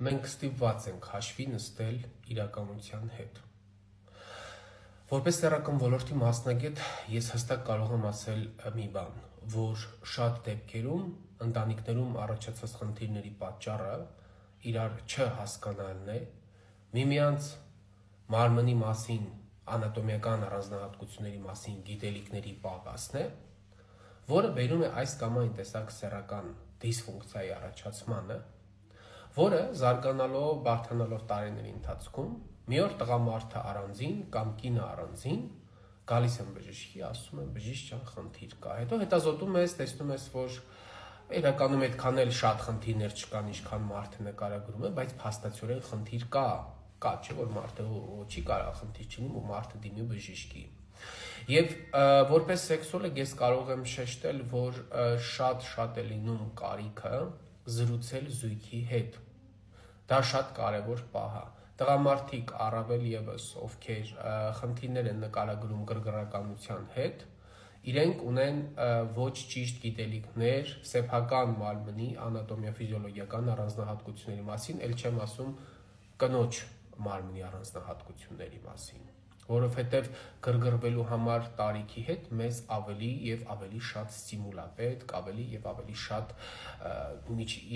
մենք ստիպված ենք հաշվի նստել իրականության հետ։ Որպես սեռական ոլորտի մասնագետ, ես հստակ կարող եմ ասել մի բան, որ շատ դեպքերում ընտանիքներում առաջացած խնդիրների պատճառը իրար չհասկանալն է, միմյանց մարմնի մասին, անատոմիական առանձնահատկությունների մասին գիտելիքների պակասն է, որը բերում է այս կամ այն տեսակ սեռական դիսֆունկցիայի առաջացմանը, որը զարգանալով, բարդանալով տարիների ընթացքում մի օր տղամարդը առանձին կամ կինը առանձին գալիս են բժիշկի, ասում են բժիշկ ջան, խնդիր կա։ Հետո հետազոտում ես, տեսնում ես, որ իրականում այդքան էլ շատ խնդիրներ չկան, ինչքան մարդը նկարագրում է, բայց փաստացիորեն խնդիր կա, չէ՞ որ մարդը չի կարող խնդիր չլինի ու մարդը դիմի բժիշկի։ Եվ որպես սեքսոլոգ ես կարող եմ շեշտել, որ շատ է լինում կարիքը զրուցել զույգի հետ։ Դա շատ կարևոր պահ է։ Տղամարդիկ առավել եւս, ովքեր խնդիրներ են նկարագրում գրգռականության հետ, իրենք ունեն ոչ ճիշտ գիտելիքներ սեփական մարմնի անատոմիա-ֆիզիոլոգիական առանձնահատկությունների մասին, ել չեմ ասում կնոջ մարմնի առանձնահատկությունների մասին, որովհետև գրգռվելու համար տարիքի հետ մեզ ավելի եւ ավելի շատ ստիմուլ է պետք, ավելի եւ ավելի շատ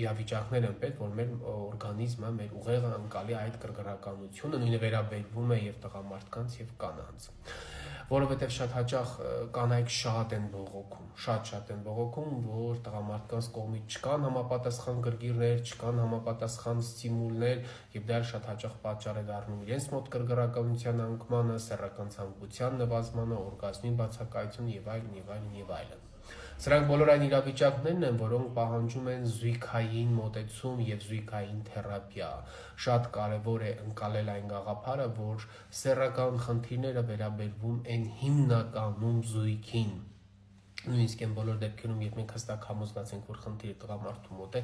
իրավիճակներ են պետք, որ մեր օրգանիզմը, մեր ուղեղը ընկալի այդ գրգռականությունը, նույնը վերաբերվում է եւ տղամարդկանց եւ կանանց, որովհետև շատ հաճախ կանայք շատ են բողոքում, որ տղամարդկանց կողմից չկան համապատասխան գրգիռներ, չկան համապատասխան ստիմուլներ եւ դա շատ հաճախ պատճառ է դառնում իրենց մոտ գրգռականության անկմանը, սեռական ցանկության նվազմանը, օրգազմի բացակայությունը եւ այլն։ Սրանք բոլոր այն իրավիճակներն են, որոնք պահանջում են զույգային մոտեցում եւ զույգային թերապիա։ Շատ կարեւոր է ընկալել այն գաղափարը, որ սեռական խնդիրները վերաբերվում են հիմնականում զույգին։ Նույնիսկ այն բոլոր դեպքերում, երբ մենք հստակ համոզված ենք, որ խնդիրը տղամարդու մոտ է,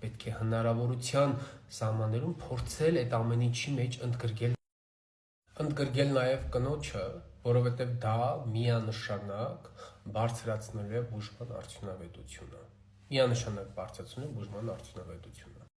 պետք է հնարավորության սահմաններում փորձել այդ ամեն ինչի մեջ ընդգրկել նաեւ կնոջը, որովհետև դա միանշանակ բարձրացնելու է բուժման արդյունավետությունը։